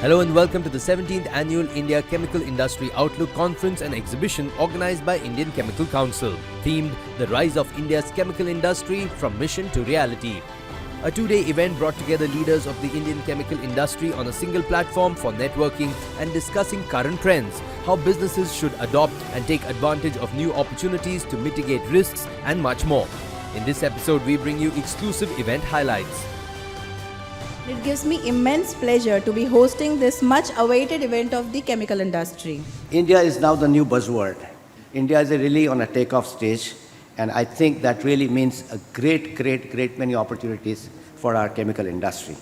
Hello and welcome to the 17th Annual India Chemical Industry Outlook Conference and Exhibition organized by Indian Chemical Council, themed The Rise of India's Chemical Industry from Mission to Reality. A two-day event brought together leaders of the Indian chemical industry on a single platform for networking and discussing current trends, how businesses should adopt and take advantage of new opportunities to mitigate risks and much more. In this episode, we bring you exclusive event highlights. It gives me immense pleasure to be hosting this much-awaited event of the chemical industry. India is now the new buzzword. India is really on a takeoff stage, and I think that really means a great many opportunities for our chemical industry.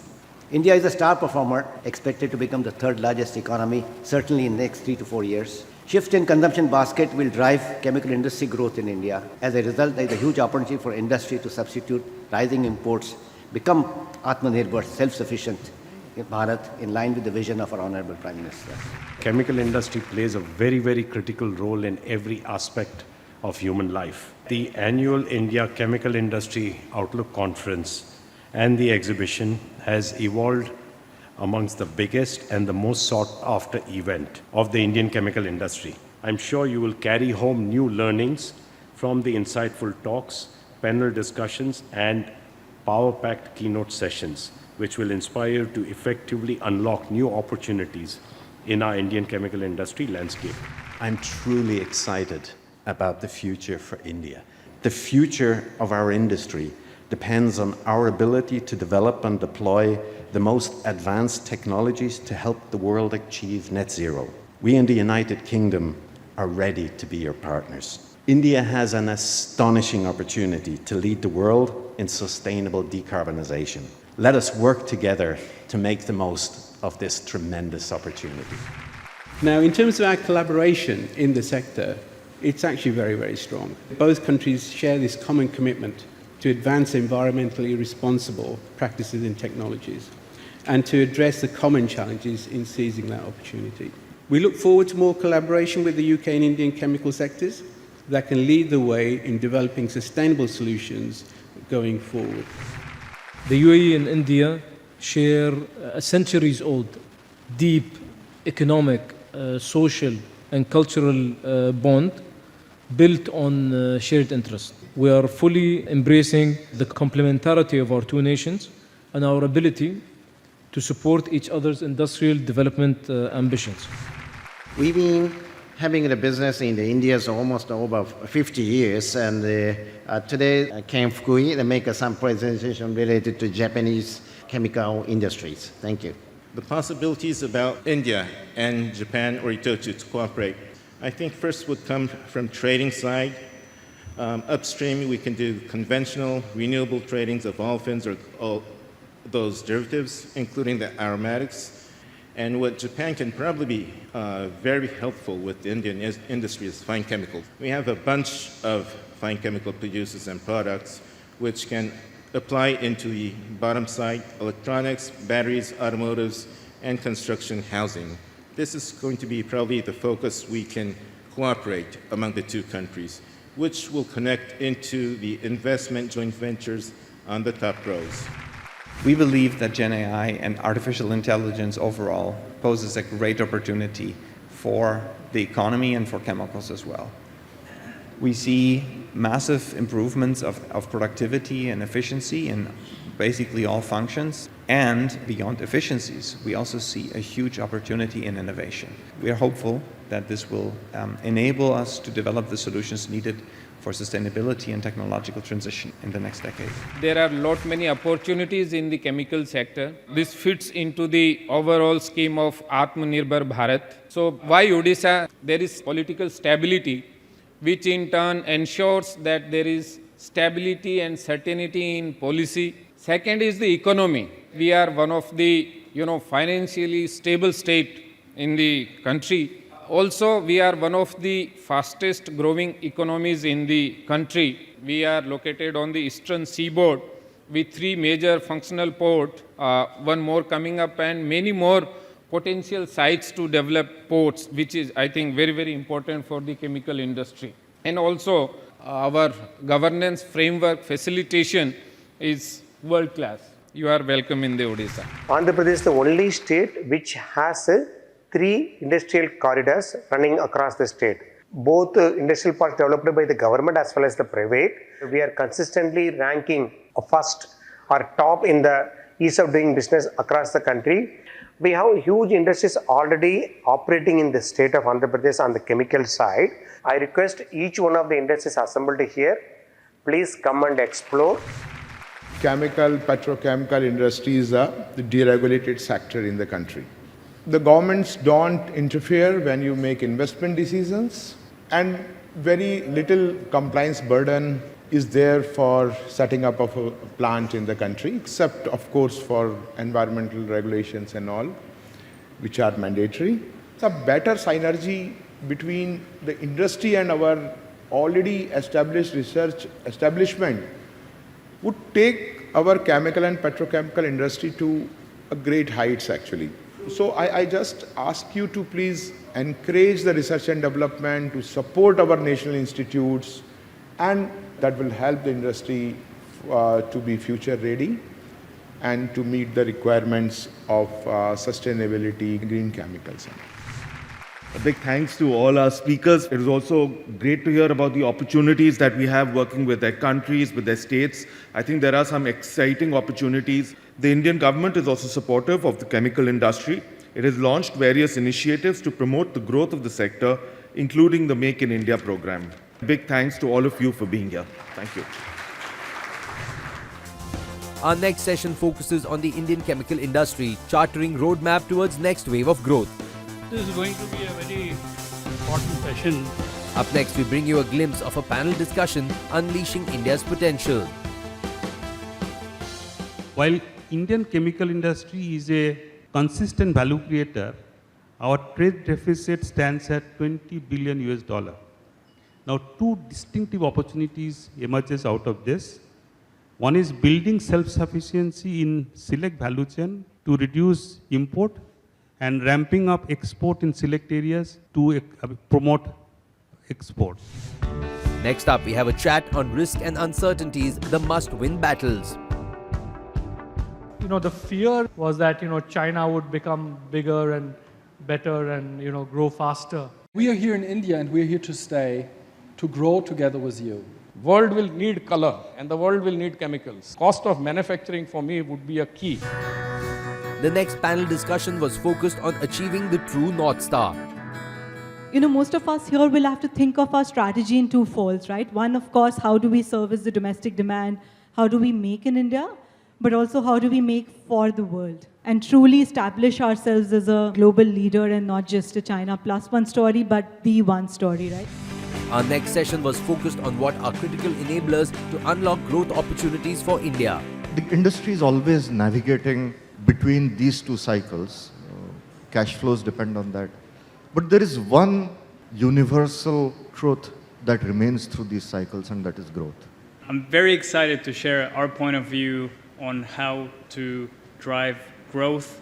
India is a star performer, expected to become the third largest economy, certainly in the next 3 to 4 years. Shift in consumption basket will drive chemical industry growth in India. As a result, there is a huge opportunity for industry to substitute rising imports, become Atmanirbhar, self-sufficient in Bharat, in line with the vision of our Honorable Prime Minister. Chemical industry plays a very critical role in every aspect of human life. The annual India Chemical Industry Outlook Conference and the exhibition has evolved amongst the biggest and the most sought-after event of the Indian chemical industry. I'm sure you will carry home new learnings from the insightful talks, panel discussions, and power-packed keynote sessions, which will inspire you to effectively unlock new opportunities in our Indian chemical industry landscape. I'm truly excited about the future for India. The future of our industry depends on our ability to develop and deploy the most advanced technologies to help the world achieve net zero. We in the United Kingdom are ready to be your partners. India has an astonishing opportunity to lead the world in sustainable decarbonization. Let us work together to make the most of this tremendous opportunity. Now, in terms of our collaboration in the sector, it's actually very strong. Both countries share this common commitment to advance environmentally responsible practices and technologies and to address the common challenges in seizing that opportunity. We look forward to more collaboration with the UK and Indian chemical sectors that can lead the way in developing sustainable solutions going forward. The UAE and India share a centuries-old, deep economic, social and cultural bond built on shared interest. We are fully embracing the complementarity of our two nations and our ability to support each other's industrial development ambitions. We've been having a business in India for almost over 50 years, and today I came to Fukui to make some presentation related to Japanese chemical industries. Thank you. The possibilities about India and Japan or Itochu to cooperate, I think first would come from trading side. Upstream, we can do conventional, renewable tradings of olefins or all those derivatives, including the aromatics. And what Japan can probably be very helpful with the Indian industry is fine chemicals. We have a bunch of fine chemical producers and products which can apply into the bottom side, electronics, batteries, automotives, and construction housing. This is going to be probably the focus we can cooperate among the two countries, which will connect into the investment joint ventures on the top rows. We believe that Gen AI and artificial intelligence overall poses a great opportunity for the economy and for chemicals as well. We see massive improvements of productivity and efficiency in basically all functions, and beyond efficiencies, we also see a huge opportunity in innovation. We are hopeful that this will enable us to develop the solutions needed for sustainability and technological transition in the next decade. There are many opportunities in the chemical sector. This fits into the overall scheme of Atmanirbhar Bharat. So why Odisha? There is political stability, which in turn ensures that there is stability and certainty in policy. Second is the economy. We are one of the financially stable state in the country. Also, we are one of the fastest growing economies in the country. We are located on the eastern seaboard with 3 major functional ports, one more coming up, and many more potential sites to develop ports, which is, I think, very important for the chemical industry. And also, our governance framework facilitation is world class. you are welcome in the Odisha. Andhra Pradesh is the only state which has 3 industrial corridors running across the state. Both industrial parks developed by the government as well as the private. We are consistently ranking first or top in the ease of doing business across the country. We have huge industries already operating in the state of Andhra Pradesh on the chemical side. I request each one of the industries assembled here, please come and explore. Chemical, petrochemical industry is a deregulated sector in the country. The governments don't interfere when you make investment decisions, and very little compliance burden is there for setting up of a plant in the country, except of course for environmental regulations and all, which are mandatory. It's a better synergy between the industry and our already established research establishment would take our chemical and petrochemical industry to a great heights actually. So I just ask you to please encourage the research and development, to support our national institutes, and that will help the industry to be future ready and to meet the requirements of sustainability, green chemicals. A big thanks to all our speakers. It was also great to hear about the opportunities that we have working with their countries, with their states. I think there are some exciting opportunities. The Indian government is also supportive of the chemical industry. It has launched various initiatives to promote the growth of the sector, including the Make in India program. Big thanks to all of you for being here. Thank you. Our next session focuses on the Indian chemical industry, charting roadmap towards next wave of growth. This is going to be a very important session. Up next, we bring you a glimpse of a panel discussion, Unleashing India's Potential. While Indian chemical industry is a consistent value creator, our trade deficit stands at $20 billion. Now, 2 distinctive opportunities emerges out of this. One is building self-sufficiency in select value chain to reduce import, and ramping up export in select areas to promote export. Next up, we have a chat on risk and uncertainties, the must-win battles. The fear was that, China would become bigger and better and, grow faster. We are here in India and we are here to stay, to grow together with you. World will need color and the world will need chemicals. Cost of manufacturing for me would be a key. The next panel discussion was focused on achieving the true North Star. Most of us here will have to think of our strategy in 2 folds, right? One, of course, how do we service the domestic demand? How do we make in India? But also, how do we make for the world? And truly establish ourselves as a global leader and not just a China plus one story, but the one story, right? Our next session was focused on what are critical enablers to unlock growth opportunities for India. The industry is always navigating between these 2 cycles. Cash flows depend on that. But there is one universal truth that remains through these cycles, and that is growth. I'm very excited to share our point of view on how to drive growth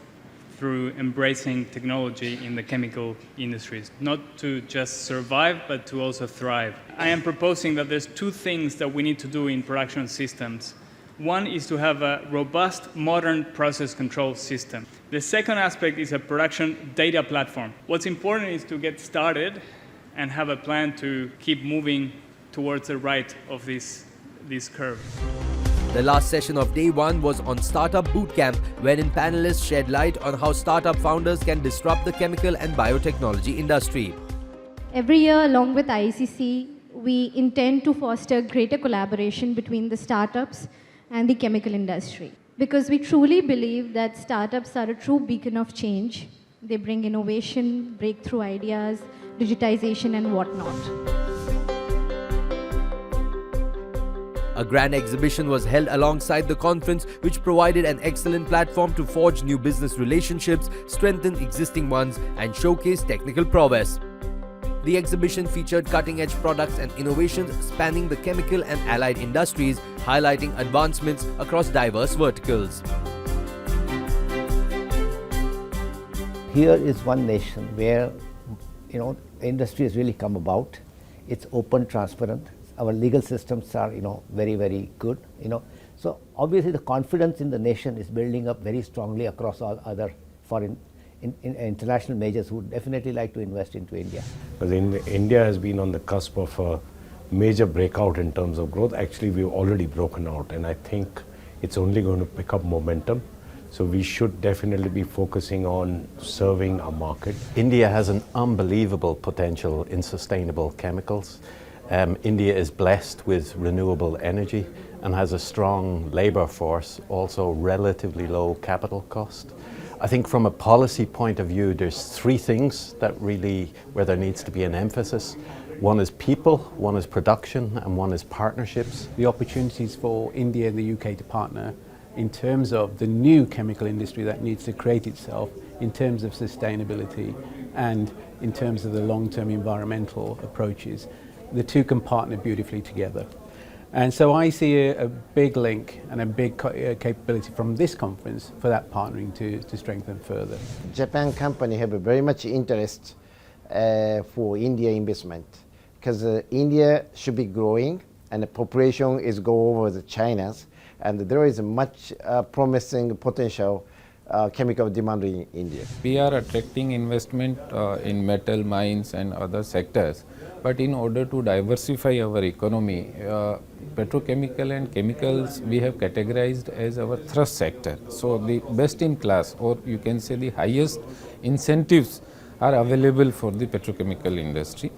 through embracing technology in the chemical industries, not to just survive, but to also thrive. I am proposing that there's 2 things that we need to do in production systems. One is to have a robust, modern process control system. The second aspect is a production data platform. What's important is to get started and have a plan to keep moving towards the right of this curve. The last session of day 1 was on Startup Bootcamp, wherein panelists shed light on how startup founders can disrupt the chemical and biotechnology industry. Every year, along with ICC, we intend to foster greater collaboration between the startups and the chemical industry. Because we truly believe that startups are a true beacon of change. They bring innovation, breakthrough ideas, digitization and whatnot. A grand exhibition was held alongside the conference, which provided an excellent platform to forge new business relationships, strengthen existing ones, and showcase technical prowess. The exhibition featured cutting-edge products and innovations spanning the chemical and allied industries, highlighting advancements across diverse verticals. Here is one nation where, industry has really come about. It's open, transparent. Our legal systems are, very, very good. So obviously the confidence in the nation is building up very strongly across all other foreign international majors who would definitely like to invest into India. Because India has been on the cusp of a major breakout in terms of growth. Actually, we've already broken out, and I think it's only going to pick up momentum. So we should definitely be focusing on serving our market. India has an unbelievable potential in sustainable chemicals. India is blessed with renewable energy and has a strong labour force, also relatively low capital cost. I think from a policy point of view, there's three things that really, where there needs to be an emphasis. One is people, one is production, and one is partnerships. The opportunities for India and the UK to partner in terms of the new chemical industry that needs to create itself, in terms of sustainability and in terms of the long-term environmental approaches. The two can partner beautifully together. And so I see a big link and a big capability from this conference for that partnering to strengthen further. Japan company have a very much interest for India investment, because India should be growing and the population is go over the China's, and there is much promising potential chemical demand in India. We are attracting investment in metal mines and other sectors, but in order to diversify our economy, petrochemical and chemicals we have categorized as our thrust sector. So the best in class, or you can say the highest incentives are available for the petrochemical industry.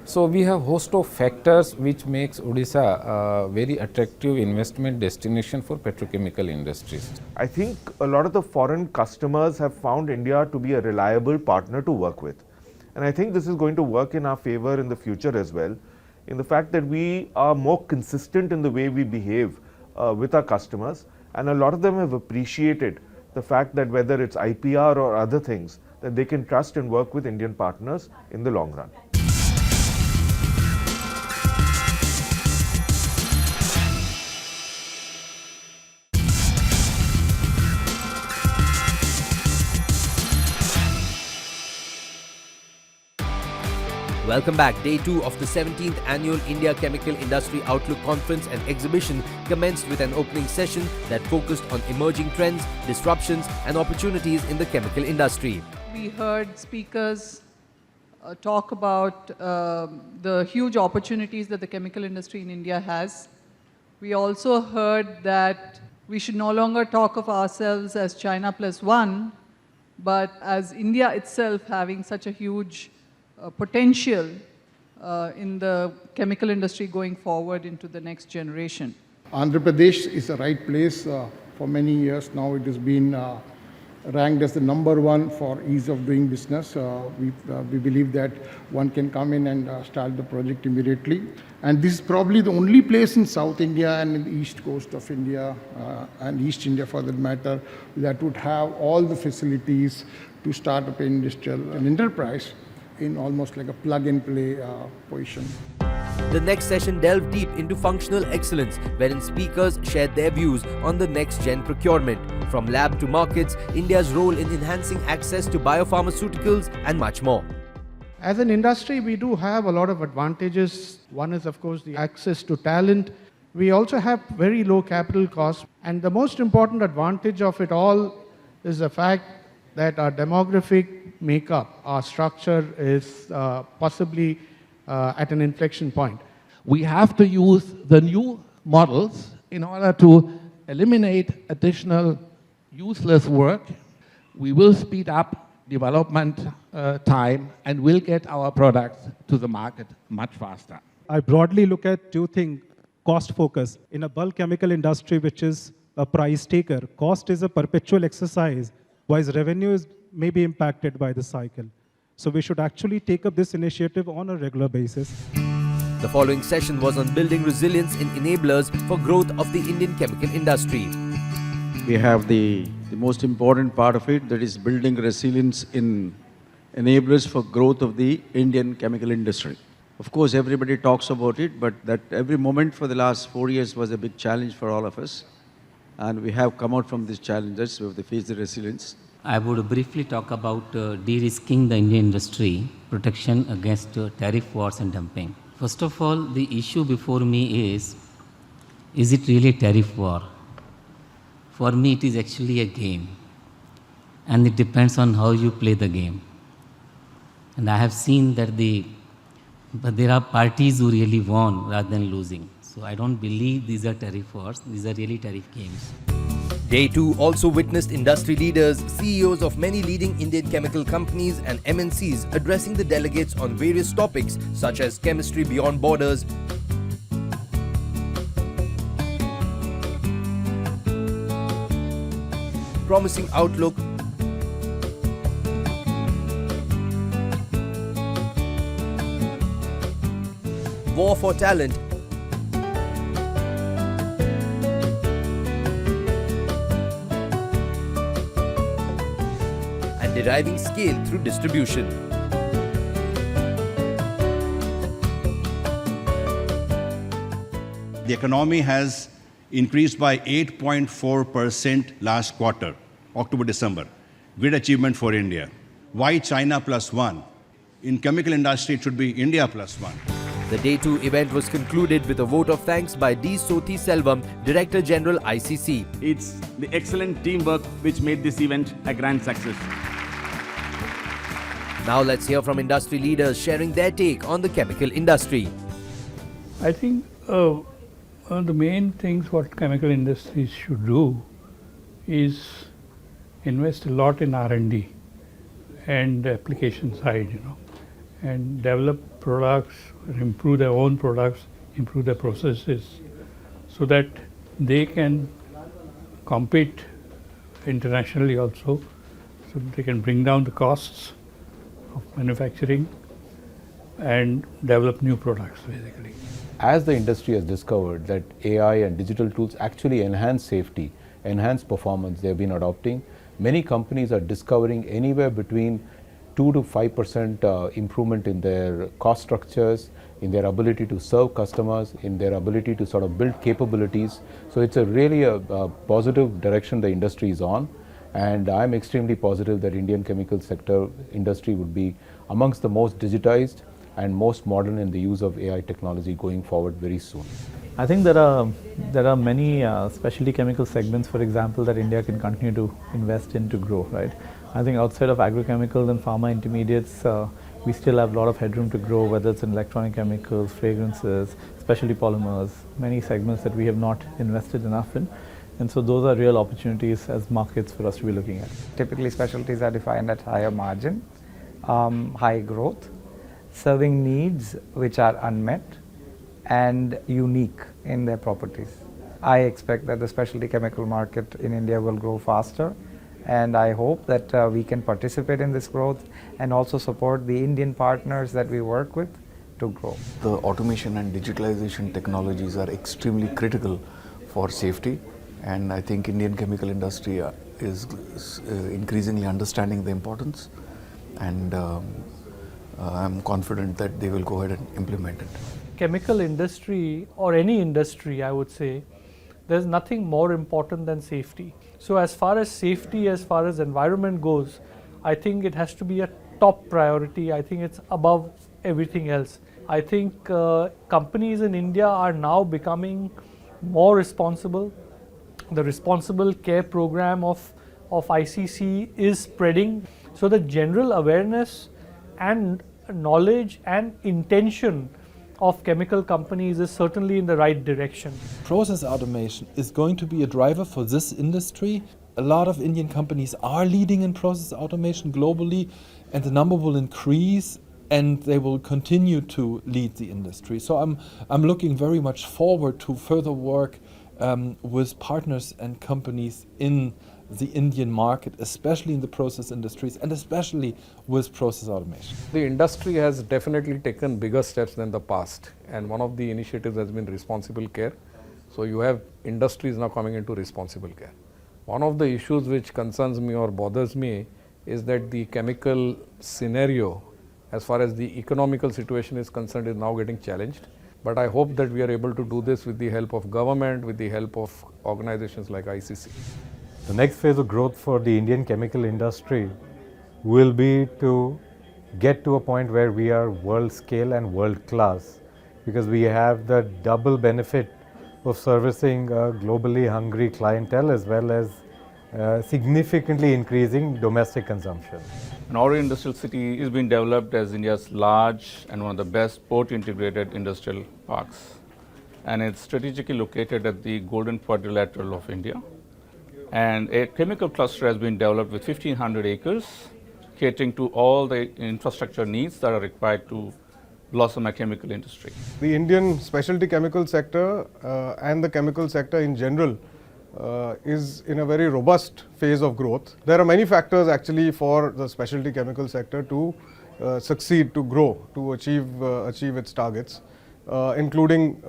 So we have host of factors which makes Odisha a very attractive investment destination for petrochemical industries. I think a lot of the foreign customers have found India to be a reliable partner to work with. And I think this is going to work in our favor in the future as well, in the fact that we are more consistent in the way we behave with our customers. And a lot of them have appreciated the fact that whether it's IPR or other things, that they can trust and work with Indian partners in the long run. Welcome back. Day 2 of the 17th Annual India Chemical Industry Outlook Conference and Exhibition commenced with an opening session that focused on emerging trends, disruptions and opportunities in the chemical industry. We heard speakers talk about the huge opportunities that the chemical industry in India has. We also heard that we should no longer talk of ourselves as China +1, but as India itself having such a huge potential in the chemical industry going forward into the next generation. Andhra Pradesh is the right place. For many years now it has been ranked as the #1 for ease of doing business. We believe that one can come in and start the project immediately. And this is probably the only place in South India and in the east coast of India and East India for that matter that would have all the facilities to start up an enterprise in almost like a plug-and-play position. The next session delved deep into functional excellence, wherein speakers shared their views on the next-gen procurement. From lab to markets, India's role in enhancing access to biopharmaceuticals and much more. As an industry, we do have a lot of advantages. One is, of course, the access to talent. We also have very low capital costs. And the most important advantage of it all is the fact that our demographic makeup, our structure is possibly at an inflection point. We have to use the new models in order to eliminate additional useless work. We will speed up development time and will get our products to the market much faster. I broadly look at two things. Cost focus. In a bulk chemical industry, which is a price taker, cost is a perpetual exercise, whereas revenue may be impacted by the cycle. So we should actually take up this initiative on a regular basis. The following session was on building resilience in enablers for growth of the Indian chemical industry. We have the most important part of it, that is building resilience in enablers for growth of the Indian chemical industry. Of course, everybody talks about it, but that every moment for the last 4 years was a big challenge for all of us. And we have come out from these challenges, we have to face the resilience. I would briefly talk about de-risking the Indian industry, protection against tariff wars and dumping. First of all, the issue before me is it really a tariff war? For me, it is actually a game. And it depends on how you play the game. And I have seen that but there are parties who really won rather than losing. So I don't believe these are tariff wars. These are really tariff games. Day 2 also witnessed industry leaders, CEOs of many leading Indian chemical companies and MNCs addressing the delegates on various topics such as chemistry beyond borders, promising outlook, war for talent, and deriving scale through distribution. The economy has increased by 8.4% last quarter, October-December. Great achievement for India. Why China +1? In chemical industry, it should be India +1. The Day 2 event was concluded with a vote of thanks by D. Sothi Selvam, Director General ICC. It's the excellent teamwork which made this event a grand success. Now let's hear from industry leaders sharing their take on the chemical industry. I think one of the main things what chemical industries should do is invest a lot in R&D and application side, and develop products, improve their own products, improve their processes, so that they can compete internationally also, so that they can bring down the costs of manufacturing and develop new products basically. As the industry has discovered that AI and digital tools actually enhance safety, enhance performance, they have been adopting. Many companies are discovering anywhere between 2 to 5% improvement in their cost structures, in their ability to serve customers, in their ability to sort of build capabilities. So it's really a positive direction the industry is on. And I'm extremely positive that Indian chemical sector industry would be amongst the most digitized and most modern in the use of AI technology going forward very soon. I think there are many specialty chemical segments, for example, that India can continue to invest in to grow, right? I think outside of agrochemicals and pharma intermediates, we still have a lot of headroom to grow, whether it's in electronic chemicals, fragrances, specialty polymers, many segments that we have not invested enough in. And so those are real opportunities as markets for us to be looking at. Typically, specialties are defined at higher margin, high growth, serving needs which are unmet and unique in their properties. I expect that the specialty chemical market in India will grow faster, and I hope that we can participate in this growth and also support the Indian partners that we work with to grow. The automation and digitalization technologies are extremely critical for safety, and I think Indian chemical industry is increasingly understanding the importance, and I'm confident that they will go ahead and implement it. Chemical industry, or any industry, I would say, there's nothing more important than safety. So as far as safety, as far as environment goes, I think it has to be a top priority. I think it's above everything else. I think companies in India are now becoming more responsible. The responsible care program of ICC is spreading. So the general awareness and knowledge and intention of chemical companies is certainly in the right direction. Process automation is going to be a driver for this industry. A lot of Indian companies are leading in process automation globally, and the number will increase, and they will continue to lead the industry. So I'm looking very much forward to further work with partners and companies in the Indian market, especially in the process industries and especially with process automation. The industry has definitely taken bigger steps than the past, and one of the initiatives has been responsible care. So you have industries now coming into responsible care. One of the issues which concerns me or bothers me is that the chemical scenario, as far as the economical situation is concerned, is now getting challenged. But I hope that we are able to do this with the help of government, with the help of organizations like ICC. The next phase of growth for the Indian chemical industry will be to get to a point where we are world scale and world class, because we have the double benefit of servicing a globally hungry clientele as well as significantly increasing domestic consumption. And our industrial city is being developed as India's large and one of the best port-integrated industrial parks. And it's strategically located at the Golden Quadrilateral of India. And a chemical cluster has been developed with 1,500 acres, catering to all the infrastructure needs that are required to blossom a chemical industry. The Indian specialty chemical sector and the chemical sector in general is in a very robust phase of growth. There are many factors actually for the specialty chemical sector to succeed, to grow, to achieve its targets, including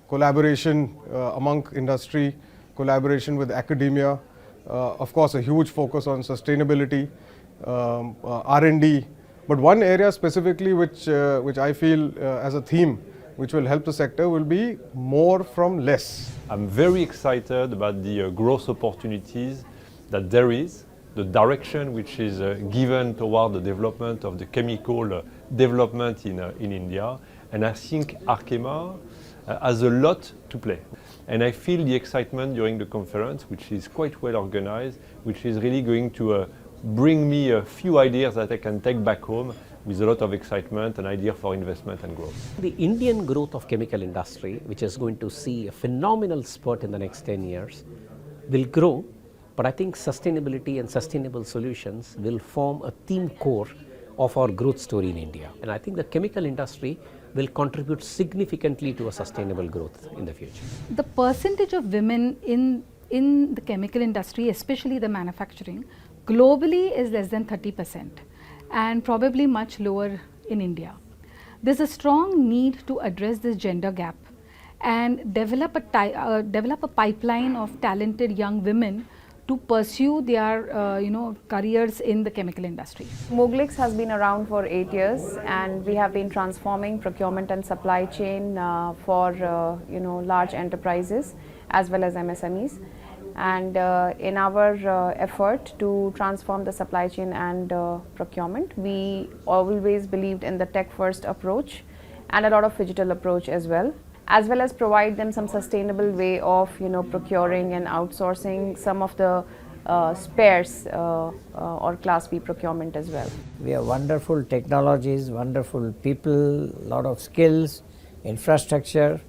collaboration among industry, collaboration with academia, of course a huge focus on sustainability, R&D. But one area specifically which I feel as a theme which will help the sector will be more from less. I'm very excited about the growth opportunities that there is, the direction which is given toward the development of the chemical development in India, and I think Arkema has a lot to play. And I feel the excitement during the conference, which is quite well organized, which is really going to bring me a few ideas that I can take back home with a lot of excitement and idea for investment and growth. The Indian growth of chemical industry, which is going to see a phenomenal spurt in the next 10 years, will grow, but I think sustainability and sustainable solutions will form a theme core of our growth story in India. And I think the chemical industry will contribute significantly to a sustainable growth in the future. The percentage of women in the chemical industry, especially the manufacturing, globally is less than 30% and probably much lower in India. There's a strong need to address this gender gap and develop a pipeline of talented young women to pursue their careers in the chemical industry. Moglix has been around for 8 years, and we have been transforming procurement and supply chain for large enterprises as well as MSMEs. And in our effort to transform the supply chain and procurement, we always believed in the tech-first approach and a lot of digital approach as well as provide them some sustainable way of procuring and outsourcing some of the spares or Class B procurement as well. We have wonderful technologies, wonderful people, lot of skills, infrastructure.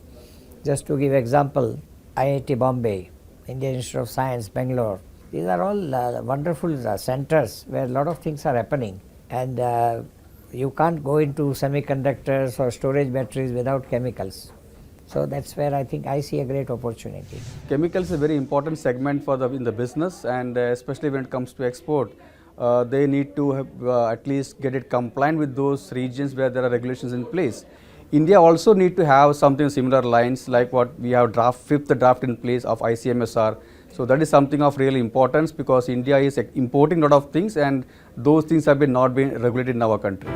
Just to give example, IIT Bombay, Indian Institute of Science, Bangalore. These are all wonderful centers where a lot of things are happening, and you can't go into semiconductors or storage batteries without chemicals. So that's where I think I see a great opportunity. Chemicals is a very important segment for in the business, and especially when it comes to export. They need to have, at least get it compliant with those regions where there are regulations in place. India also need to have something similar lines like what we have fifth draft in place of ICMSR. So that is something of real importance because India is importing a lot of things and those things have not been regulated in our country.